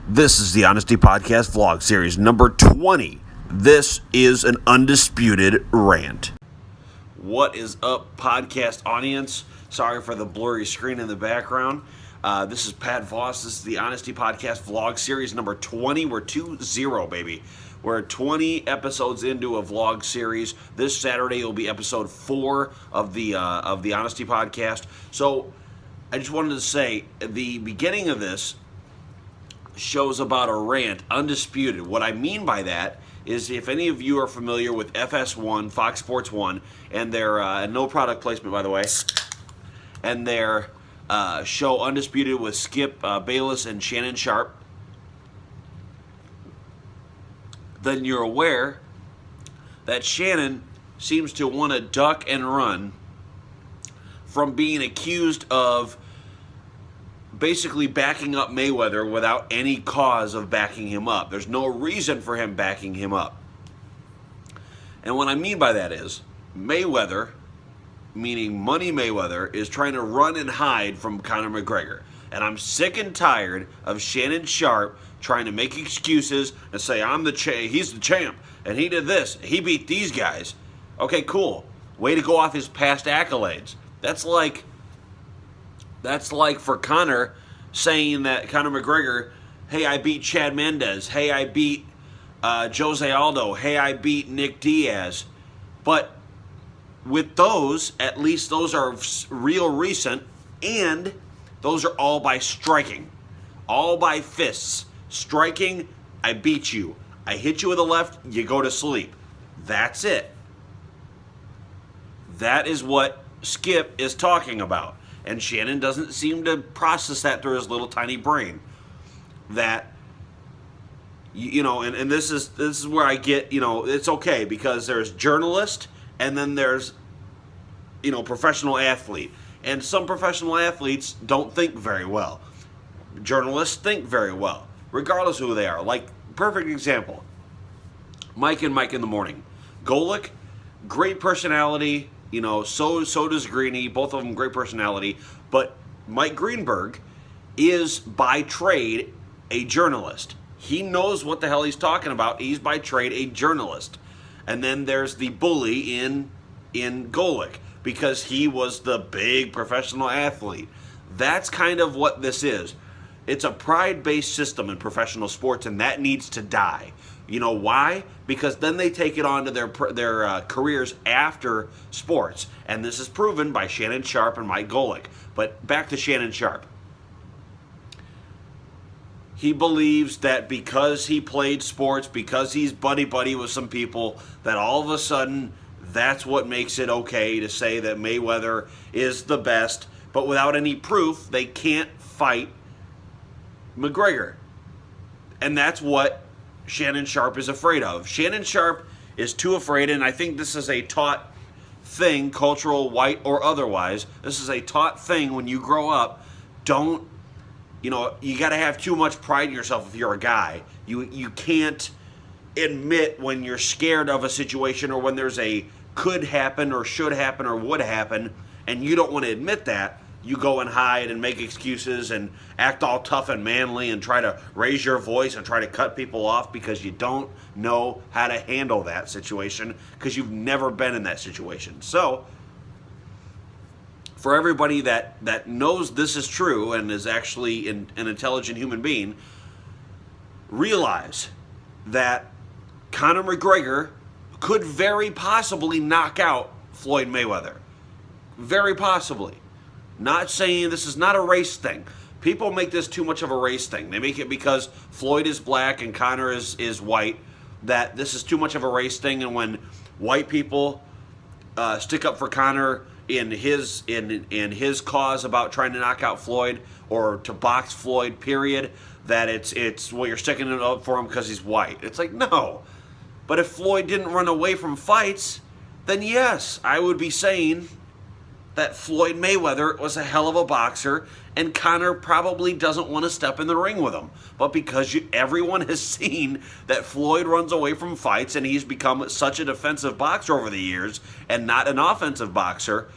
This is the Honesty Podcast vlog series number 20. This is an Undisputed Rant. What is up, podcast audience? Sorry for the blurry screen in the background. This is Pat Voss. This is the Honesty Podcast vlog series number 20. We're 2-0, baby. We're 20 episodes into a vlog series. This Saturday will be episode 4 of the Honesty Podcast. So I just wanted to say, the beginning of this shows about a rant, Undisputed. What I mean by that is, if any of you are familiar with FS1, Fox Sports 1, and their, no product placement by the way, and their show Undisputed with Skip Bayless and Shannon Sharpe, then you're aware that Shannon seems to want to duck and run from being accused of basically backing up Mayweather without any cause of backing him up. There's no reason for him backing him up. And what I mean by that is, Mayweather, meaning Money Mayweather, is trying to run and hide from Conor McGregor. And I'm sick and tired of Shannon Sharpe trying to make excuses and say, he's the champ, and he did this, he beat these guys. Okay, cool. Way to go off his past accolades. That's like for Conor saying that Conor McGregor, hey, I beat Chad Mendes. Hey, I beat Jose Aldo. Hey, I beat Nick Diaz. But with those, at least those are real recent, and those are all by striking. All by fists. Striking, I beat you. I hit you with a left, you go to sleep. That's it. That is what Skip is talking about. And Shannon doesn't seem to process that through his little tiny brain. That, and this is where I get, it's okay, because there's journalist and then there's, professional athlete. And some professional athletes don't think very well. Journalists think very well, regardless of who they are. Like, perfect example, Mike and Mike in the Morning. Golick, great personality. So does Greeny. Both of them great personality. But Mike Greenberg is by trade a journalist. He knows what the hell he's talking about. He's by trade a journalist. And then there's the bully in Golick, because he was the big professional athlete. That's kind of what this is. It's a pride-based system in professional sports, and that needs to die. You know why? Because then they take it on to their careers after sports. And this is proven by Shannon Sharpe and Mike Golick. But back to Shannon Sharpe. He believes that because he played sports, because he's buddy-buddy with some people, that all of a sudden that's what makes it okay to say that Mayweather is the best. But without any proof, they can't fight McGregor. And that's what Shannon Sharpe is afraid of. Shannon Sharpe is too afraid, and I think this is a taught thing, cultural, white or otherwise. This is a taught thing when you grow up. You got to have too much pride in yourself if you're a guy. You can't admit when you're scared of a situation, or when there's a could happen or should happen or would happen, and you don't want to admit that. You go and hide and make excuses and act all tough and manly and try to raise your voice and try to cut people off because you don't know how to handle that situation, because you've never been in that situation. So, for everybody that knows this is true and is actually an intelligent human being, realize that Conor McGregor could very possibly knock out Floyd Mayweather. Very possibly. Not saying this is not a race thing. People make this too much of a race thing. They make it because Floyd is black and Conor is white, that this is too much of a race thing. And when white people stick up for Conor in his cause about trying to knock out Floyd, or to box Floyd, period, that it's well, you're sticking it up for him because he's white. It's like, no. But if Floyd didn't run away from fights, then yes, I would be saying that Floyd Mayweather was a hell of a boxer, and Conor probably doesn't want to step in the ring with him. But because everyone has seen that Floyd runs away from fights, and he's become such a defensive boxer over the years and not an offensive boxer,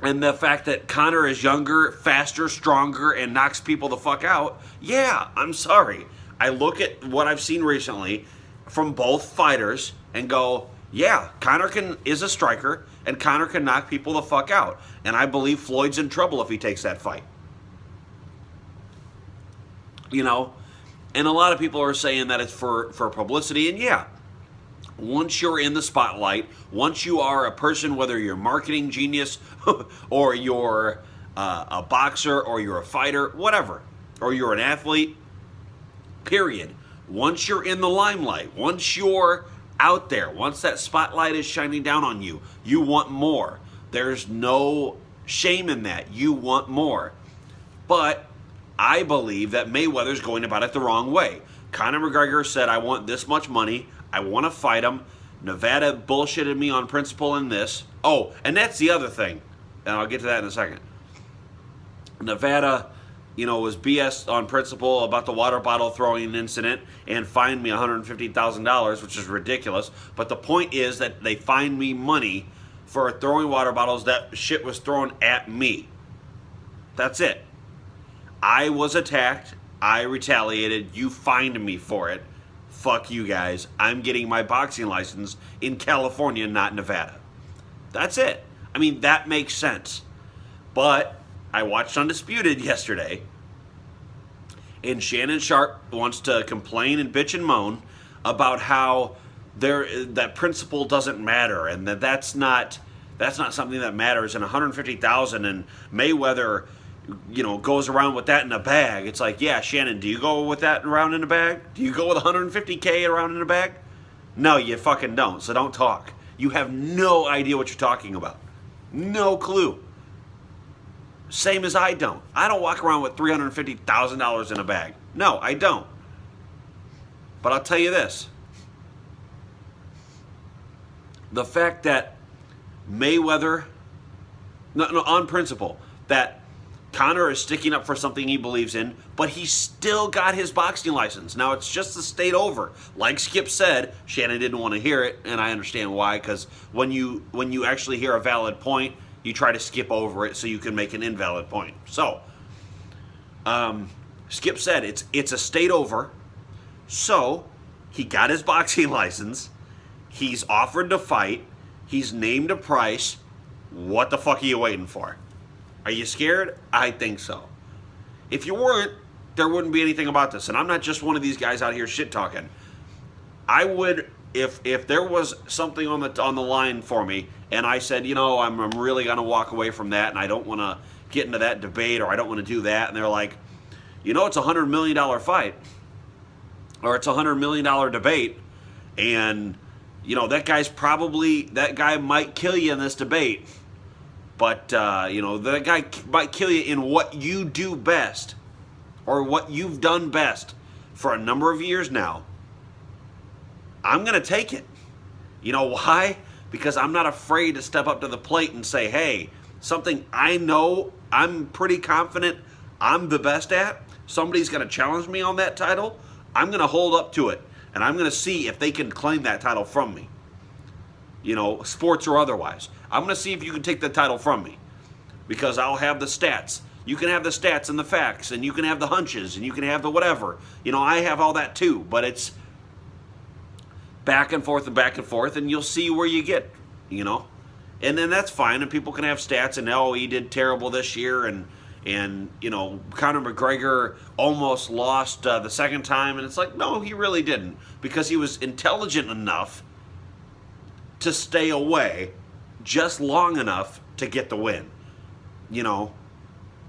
And the fact that Conor is younger, faster, stronger, and knocks people the fuck out, yeah, I'm sorry. I look at what I've seen recently from both fighters and go, yeah, Conor is a striker, and Conor can knock people the fuck out. And I believe Floyd's in trouble if he takes that fight. You know? And a lot of people are saying that it's for publicity, and yeah, once you're in the spotlight, once you are a person, whether you're a marketing genius or you're a boxer or you're a fighter, whatever, or you're an athlete, period. Once you're in the limelight, once you're out there, once that spotlight is shining down on you, you want more. There's no shame in that. You want more. But I believe that Mayweather's going about it the wrong way. Conor McGregor said, I want this much money. I want to fight him. Nevada bullshitted me on principle in this. Oh, and that's the other thing. And I'll get to that in a second. Nevada, was BS on principle about the water bottle throwing incident and fined me $150,000, which is ridiculous. But the point is that they fined me money for throwing water bottles. That shit was thrown at me. That's it. I was attacked. I retaliated. You fined me for it. Fuck you guys. I'm getting my boxing license in California, not Nevada. That's it. I mean, that makes sense. But I watched Undisputed yesterday, and Shannon Sharp wants to complain and bitch and moan about how that principle doesn't matter, and that's not something that matters. And $150,000, and Mayweather, goes around with that in a bag. It's like, yeah, Shannon, do you go with that around in a bag? Do you go with $150K around in a bag? No, you fucking don't. So don't talk. You have no idea what you're talking about. No clue. Same as I don't. I don't walk around with $350,000 in a bag. No, I don't. But I'll tell you this. The fact that Mayweather, on principle, that Conor is sticking up for something he believes in, but he still got his boxing license. Now, it's just the state over. Like Skip said, Shannon didn't want to hear it, and I understand why, because when you actually hear a valid point, you try to skip over it so you can make an invalid point. So, Skip said it's a state over, so he got his boxing license, he's offered to fight, he's named a price. What the fuck are you waiting for? Are you scared? I think so. If you weren't, there wouldn't be anything about this. And I'm not just one of these guys out here shit talking. I would, if there was something on the line for me, and I said, I'm really gonna walk away from that, and I don't want to get into that debate, or I don't want to do that, and they're like, it's a $100 million fight, or it's a $100 million debate, and that guy might kill you in this debate. But, that guy might kill you in what you do best, or what you've done best for a number of years now. I'm going to take it. You know why? Because I'm not afraid to step up to the plate and say, hey, something I know I'm pretty confident I'm the best at, somebody's going to challenge me on that title, I'm going to hold up to it. And I'm going to see if they can claim that title from me. Sports or otherwise. I'm going to see if you can take the title from me, because I'll have the stats. You can have the stats and the facts, and you can have the hunches, and you can have the whatever. I have all that too, but it's back and forth, and you'll see where you get, And then that's fine, and people can have stats, and he did terrible this year, and Conor McGregor almost lost the second time, and it's like, no, he really didn't, because he was intelligent enough to stay away just long enough to get the win,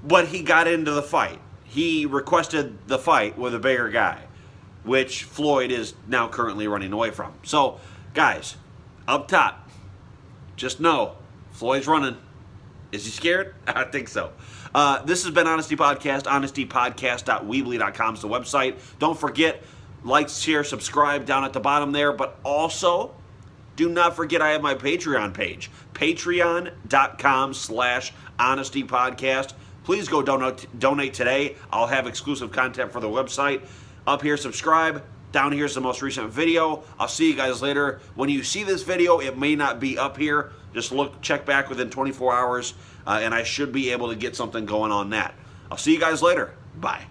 But he got into the fight. He requested the fight with a bigger guy, which Floyd is now currently running away from. So, guys, up top, just know, Floyd's running. Is he scared? I think so. This has been Honesty Podcast. HonestyPodcast.weebly.com is the website. Don't forget, like, share, subscribe down at the bottom there, but also, do not forget I have my Patreon page, patreon.com/honestypodcast. Please go donate today. I'll have exclusive content for the website. Up here, subscribe. Down here is the most recent video. I'll see you guys later. When you see this video, it may not be up here, Just check back within 24 hours, and I should be able to get something going on that. I'll see you guys later. Bye.